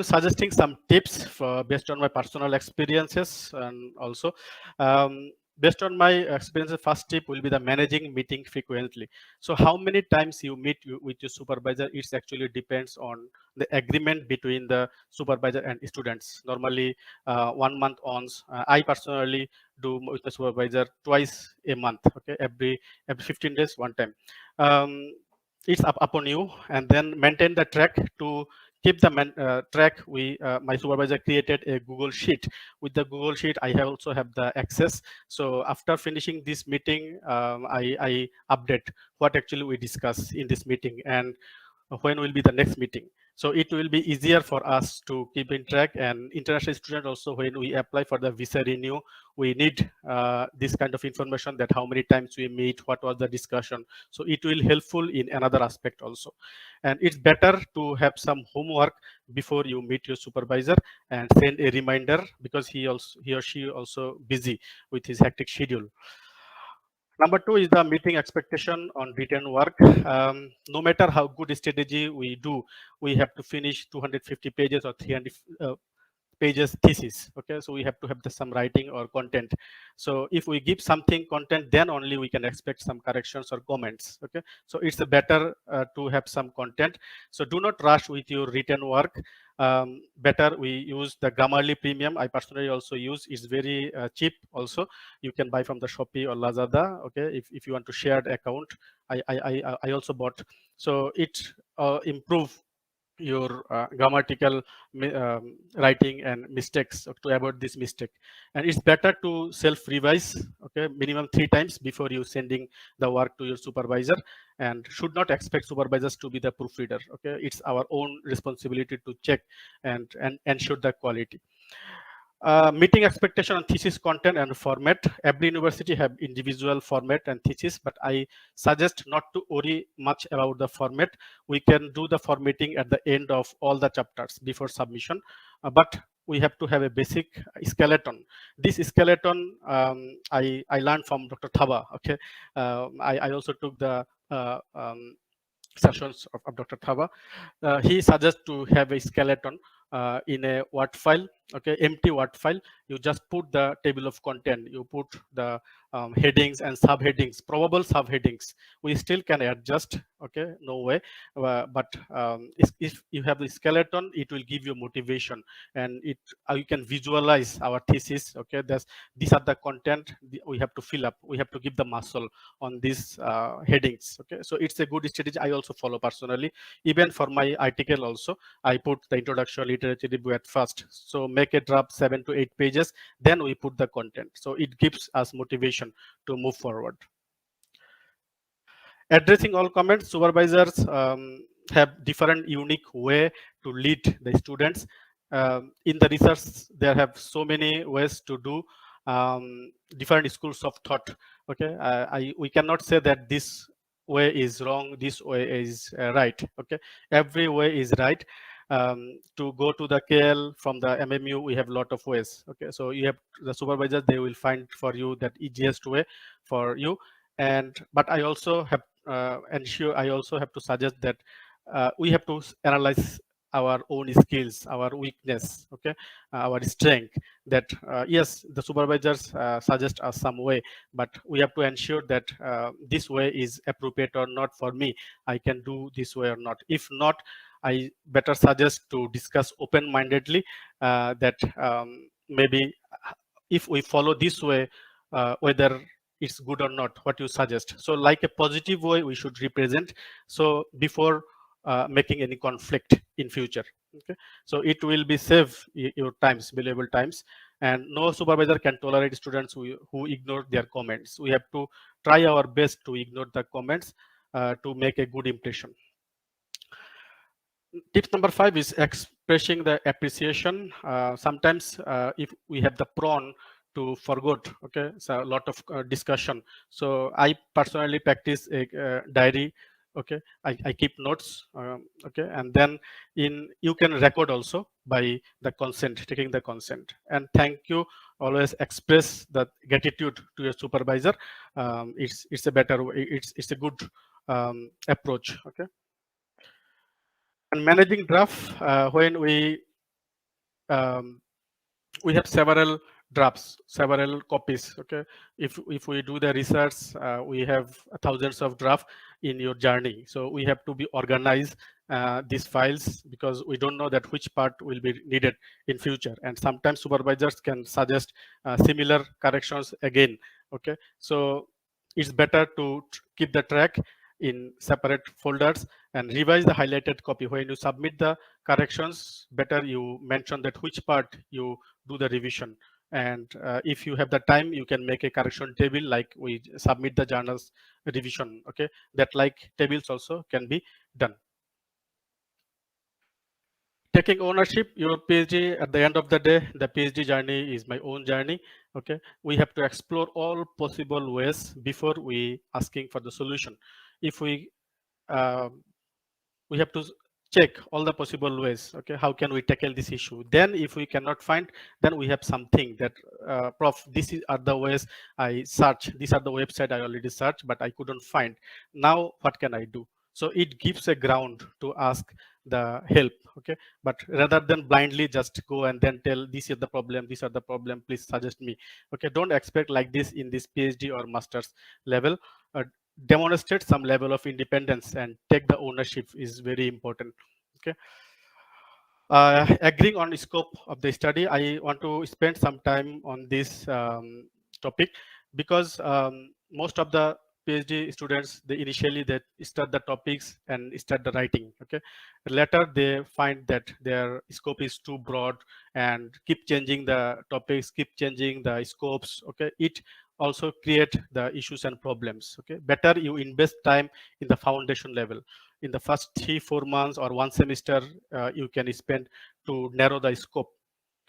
suggesting some tips for based on my personal experiences, and also based on my experience, the first tip will be the managing meeting frequently. So how many times you meet with your supervisor, it actually depends on the agreement between the supervisor and students. Normally 1 month once. I personally do with the supervisor twice a month, okay, every 15 days one time. um, it's up upon you, and then maintain the track. To keep the track, we my supervisor created a Google sheet. With the Google sheet, I have also have the access. So after finishing this meeting, I update what actually we discuss in this meeting, and when will be the next meeting. So it will be easier for us to keep in track. And international student also, when we apply for the visa renew, we need this kind of information, that how many times we meet, what was the discussion. So it will helpful in another aspect also. And it's better to have some homework before you meet your supervisor, and send a reminder, because he or she also busy with his hectic schedule. Number two is the meeting expectation on written work. No matter how good strategy we do, we have to finish 250 pages or 300 pages thesis. Okay, so we have to have some writing or content. So if we give something content, then only we can expect some corrections or comments. Okay, so it's better to have some content. So do not rush with your written work. Better we use the Grammarly Premium. I personally also use. It's very cheap also. You can buy from the Shopee or Lazada. Okay, if you want to share the account, I also bought. So it improve your grammatical writing and mistakes, to avoid this mistake. And it's better to self revise, okay, minimum 3 times before you sending the work to your supervisor. And should not expect supervisors to be the proofreader. Okay, it's our own responsibility to check and ensure the quality. Meeting expectation on thesis content and format. Every university have individual format and thesis, but I suggest not to worry much about the format. We can do the formatting at the end of all the chapters before submission, but we have to have a basic skeleton. This skeleton I learned from Dr. Thaba. Okay, I also took the sessions of Dr. Thaba. He suggests to have a skeleton in a Word file, okay, empty Word file. You just put the table of content, you put the headings and subheadings, probable subheadings. We still can adjust, okay, no way. But if you have the skeleton, it will give you motivation, and it you can visualize our thesis. Okay, these are the content we have to fill up. We have to give the muscle on these headings. Okay, so it's a good strategy. I also follow personally. Even for my article also, I put the introduction, literature review at first. So make a draft 7 to 8 pages, then we put the content. So it gives us motivation to move forward. Addressing all comments. Supervisors have different unique way to lead the students. In the research, there have so many ways to do different schools of thought. Okay, we cannot say that this way is wrong, this way is right. Okay, every way is right. To go to the KL from the MMU, we have a lot of ways. Okay, so you have the supervisors, they will find for you that easiest way for you. And but I also have ensure I also have to suggest that we have to analyze our own skills, our weakness, okay, our strength. That yes, the supervisors suggest us some way, but we have to ensure that this way is appropriate or not for me. I can do this way or not. If not, I better suggest to discuss open-mindedly that maybe if we follow this way, whether it's good or not, what you suggest. So like a positive way we should represent, so before making any conflict in future. Okay, so it will be save your times, valuable times. And no supervisor can tolerate students who ignore their comments. We have to try our best to ignore the comments to make a good impression. Tip number 5 is expressing the appreciation. Sometimes if we have the prawn to forget, okay, so a lot of discussion. So I personally practice a diary. Okay, I keep notes. Okay, and then you can record also by the consent, taking the consent. And thank you. Always express the gratitude to your supervisor. It's a better way. It's a good approach. Okay. And managing draft, when we um, we have several drafts, several copies. Okay, if we do the research, we have thousands of draft in your journey. So we have to be organized these files, because we don't know that which part will be needed in future, and sometimes supervisors can suggest similar corrections again. Okay, so it's better to keep the track in separate folders and revise the highlighted copy. When you submit the corrections, better you mention that which part you do the revision. And if you have the time, you can make a correction table, like we submit the journals revision. Okay, that like tables also can be done. Taking ownership, your PhD, at the end of the day, the PhD journey is my own journey. Okay, we have to explore all possible ways before we asking for the solution. If uh, we have to check all the possible ways. Okay, how can we tackle this issue? Then if we cannot find, then we have something that prof, are the ways I search, these are the website I already searched, but I couldn't find. Now what can I do? So it gives a ground to ask the help. Okay, but rather than blindly just go and then tell this is the problem, these are the problem, please suggest me. Okay, don't expect like this in this PhD or master's level. uh, Demonstrate some level of independence and take the ownership is very important. Okay, agreeing on the scope of the study, I want to spend some time on this topic, because most of the PhD students, they initially they start the topics and start the writing. Okay, later they find that their scope is too broad and keep changing the topics, keep changing the scopes. Okay, it also create the issues and problems. Okay, better you invest time in the foundation level. In the first 3-4 months or one semester, you can spend to narrow the scope.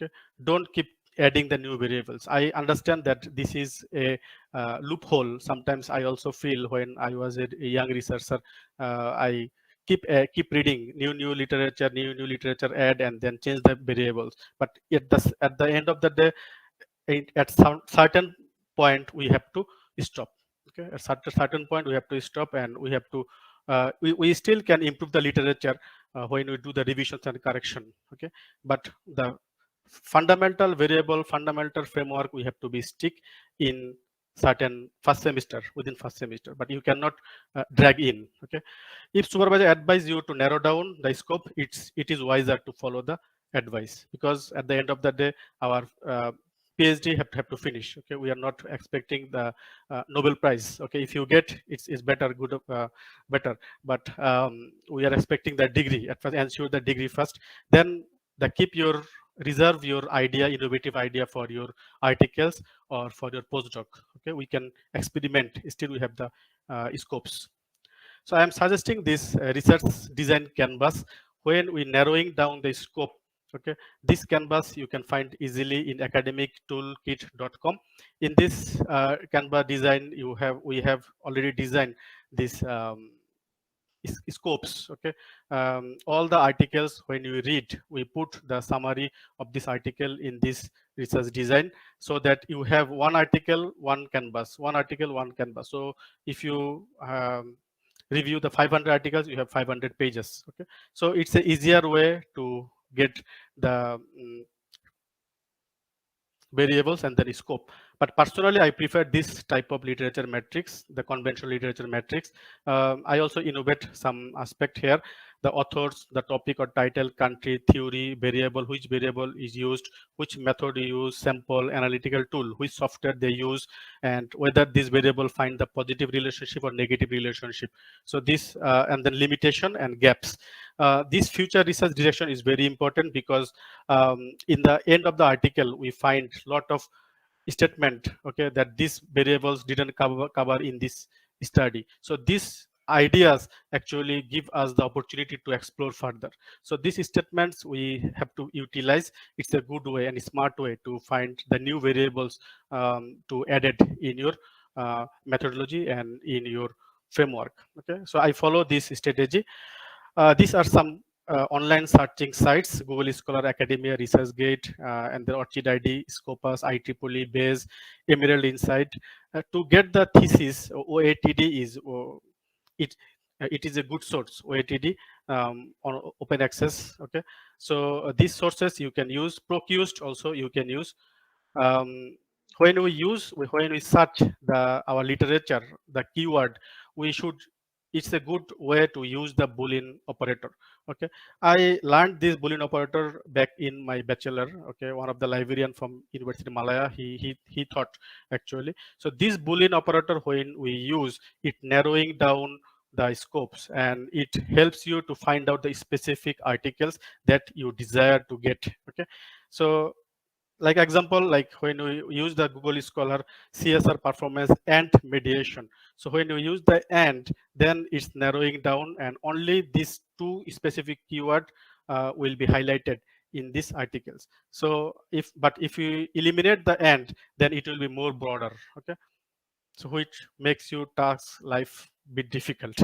Okay, don't keep adding the new variables. I understand that this is a loophole. Sometimes I also feel when I was a young researcher, I keep reading new literature, new literature, add and then change the variables. But at the end of the day, at some certain point we have to stop. Okay, at certain point we have to stop, and we have to we still can improve the literature when we do the revisions and correction. Okay, but the fundamental variable, fundamental framework, we have to be stick in certain first semester, within first semester, but you cannot drag in. Okay, if supervisor advise you to narrow down the scope, it is wiser to follow the advice, because at the end of the day, our PhD have to finish. Okay, we are not expecting the Nobel Prize. Okay, if you get, it's better, good, better. But we are expecting the degree at first. Ensure the degree first, then the keep your reserve your idea, innovative idea for your articles or for your postdoc. Okay, we can experiment. Still, we have the scopes. So I am suggesting this research design canvas. When we narrowing down the scope, okay, this canvas you can find easily in academictoolkit.com. In this canvas design, we have already designed this scopes. Okay, all the articles, when you read, we put the summary of this article in this research design, so that you have one article, one canvas, one article, one canvas. So if you review the 500 articles, you have 500 pages. Okay, so it's an easier way to get the variables and the scope. But personally, I prefer this type of literature matrix, the conventional literature matrix. I also innovate some aspect here: the authors, the topic or title, country, theory, variable, which variable is used, which method you use, sample, analytical tool, which software they use, and whether this variable find the positive relationship or negative relationship. So this and then limitation and gaps. This future research direction is very important, because in the end of the article we find lot of statement, okay, that these variables didn't cover in this study. So these ideas actually give us the opportunity to explore further. So these statements we have to utilize. It's a good way and a smart way to find the new variables to add it in your methodology and in your framework. Okay, so I follow this strategy. These are some online searching sites: Google Scholar, Academia, ResearchGate, and the Orchid ID, Scopus, IEEE, Base, Emerald Insight. To get the thesis, OATD is it. It is a good source, OATD. on open access. Okay, so these sources you can use. Procused also you can use. um, when we search our literature, the keyword, we should, it's a good way to use the boolean operator. Okay, I learned this boolean operator back in my bachelor. Okay, one of the librarian from University of Malaya, he thought actually. So this boolean operator, when we use it, narrowing down the scopes, and it helps you to find out the specific articles that you desire to get. Okay, so like example, like when we use the Google Scholar CSR performance and mediation. So when you use the and, then it's narrowing down, and only these two specific keyword will be highlighted in these articles. So if you eliminate the and, then it will be more broader. Okay, so which makes your task life bit difficult.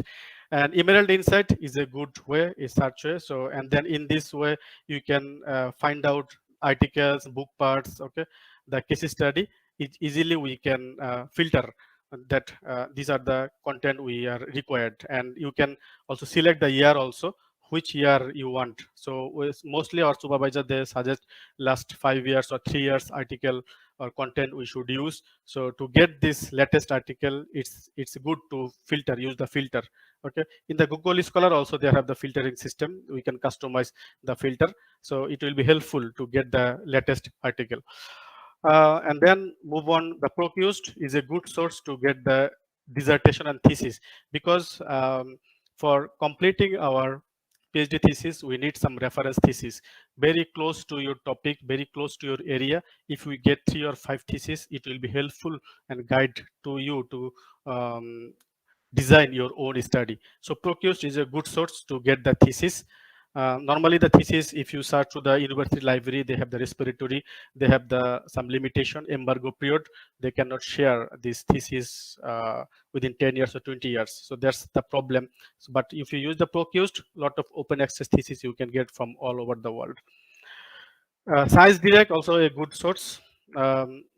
And Emerald Insight is a good way, a search way. So, and then in this way you can find out articles, book parts. Okay, the case study, it easily we can filter that these are the content we are required. And you can also select the year also, which year you want. So mostly our supervisor, they suggest last 5 years or 3 years article or content we should use. So to get this latest article, it's good to use the filter. Okay, in the Google Scholar also they have the filtering system. We can customize the filter, so it will be helpful to get the latest article. And then move on. The Procused is a good source to get the dissertation and thesis, because for completing our PhD thesis, we need some reference thesis very close to your topic, very close to your area. If we get 3 or 5 theses, it will be helpful and guide to you to design your own study. So Procused is a good source to get the thesis. Normally the thesis, if you search to the university library, they have the respiratory, they have the some limitation, embargo period. They cannot share this thesis within 10 years or 20 years. So that's the problem. So, but if you use the Procused, lot of open access thesis you can get from all over the world. Science Direct also a good source,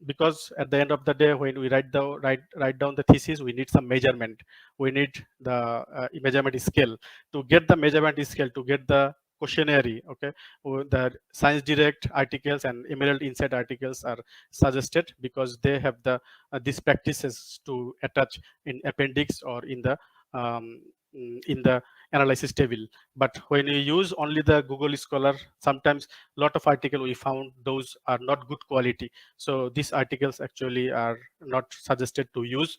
because at the end of the day, when we write down the thesis, we need some measurement. We need the measurement scale. To get the measurement scale, to get the questionnaire. Okay, the Science Direct articles and Emerald Insight articles are suggested, because they have the these practices to attach in appendix or um, in the analysis table. But when you use only the Google Scholar, sometimes lot of article we found those are not good quality. So these articles actually are not suggested to use.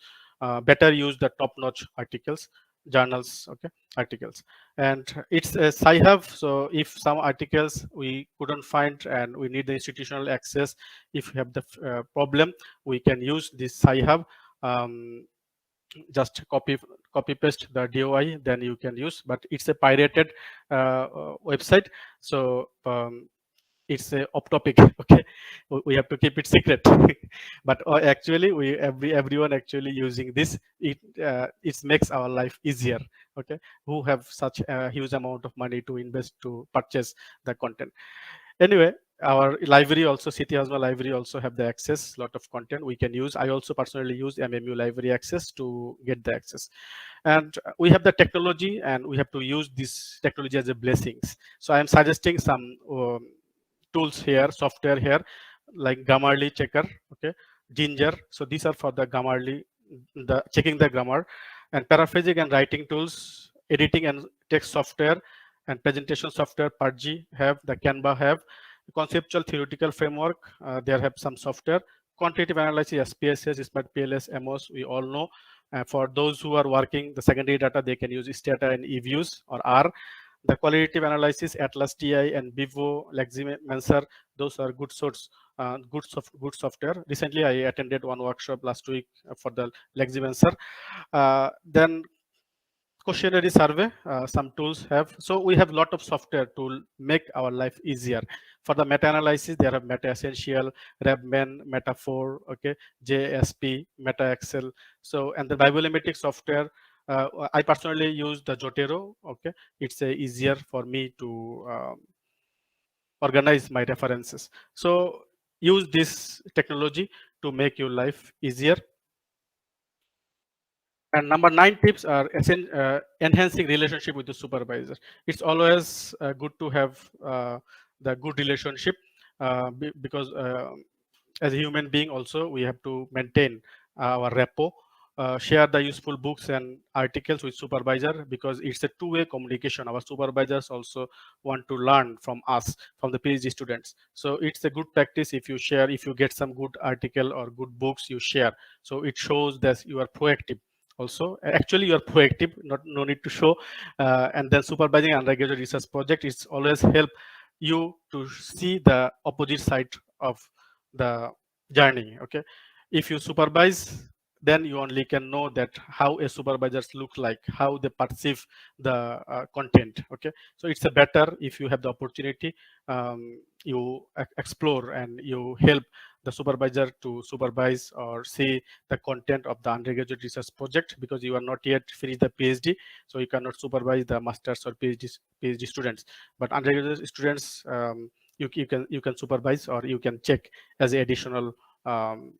Better use the top-notch articles, journals. Okay, articles. And it's a sci-hub. So if some articles we couldn't find and we need the institutional access, if we have the problem, we can use this sci-hub. Just copy paste the DOI, then you can use. But it's a pirated website, so it's a off topic. Okay, we have to keep it secret. But actually everyone actually using this. It makes our life easier. Okay, who have such a huge amount of money to invest to purchase the content. Anyway, our library also, City Hasma library also have the access, lot of content we can use. I also personally use MMU library access to get the access. And we have the technology, and we have to use this technology as a blessings. So I am suggesting some tools here, software here, like Grammarly checker. Okay, Ginger. So these are for the Grammarly, the checking the grammar. And paraphrasing and writing tools, editing and text software, and presentation software. Purgy have, the Canva have. Conceptual theoretical framework, there have some software. Quantitative analysis, SPSS, Smart PLS, MOS, we all know. For those who are working the secondary data, they can use Stata and eViews or R. The qualitative analysis, Atlas TI and Vivo, Leximancer, those are good source, good software. Recently, I attended one workshop last week for the Leximancer. Then questionnaire survey, some tools have. So we have a lot of software to make our life easier. For the meta-analysis, there are Meta Essential, RevMan, Meta4, okay, JSP, Meta Excel. So, and the bibliometric software, I personally use the Jotero. Okay, it's easier for me to organize my references. So use this technology to make your life easier. And number 9 tips are enhancing relationship with the supervisor. It's always good to have the good relationship, because as a human being also we have to maintain our repo, share the useful books and articles with supervisor, because it's a two-way communication. Our supervisors also want to learn from us, from the PhD students. So it's a good practice if you share, if you get some good article or good books, you share. So it shows that you are proactive. Also, actually you are proactive, not no need to show. And then supervising undergraduate research project is always help you to see the opposite side of the journey. Okay, if you supervise, then you only can know that how a supervisors look like, how they perceive the content. Okay, so it's a better if you have the opportunity, you explore and you help the supervisor to supervise or see the content of the undergraduate research project, because you are not yet finished the PhD, so you cannot supervise the masters or PhD students. But undergraduate students, you can supervise or you can check as a um,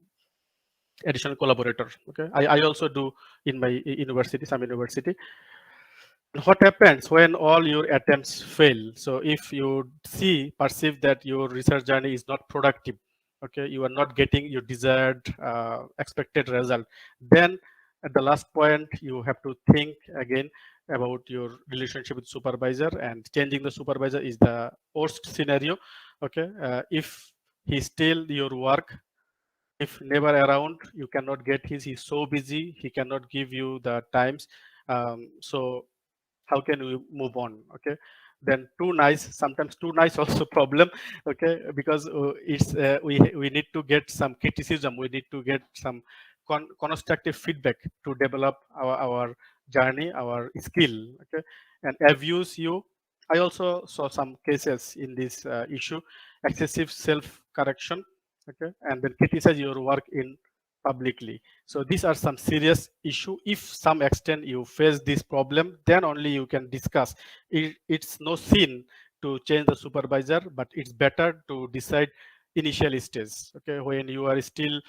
additional collaborator. Okay, I also do in my university, some university. What happens when all your attempts fail? So if you perceive that your research journey is not productive, okay, you are not getting your desired expected result, then at the last point you have to think again about your relationship with supervisor, and changing the supervisor is the worst scenario. Okay, if he steal your work, if never around, you cannot get he's so busy, he cannot give you the times. So how can we move on? Okay, then too nice, sometimes too nice also problem. Okay, because it's we need to get some criticism, we need to get some constructive feedback to develop our journey, our skill. Okay, and abuse you, I also saw some cases in this issue, excessive self correction. Okay, and then criticize your work in publicly. So these are some serious issue. If some extent you face this problem, then only you can discuss. It's no sin to change the supervisor, but it's better to decide initial stage. Okay, when you are still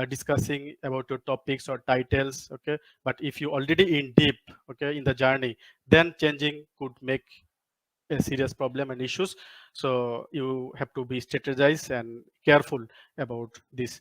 discussing about your topics or titles. Okay, but if you already in deep, okay, in the journey, then changing could make a serious problem and issues. So you have to be strategized and careful about this.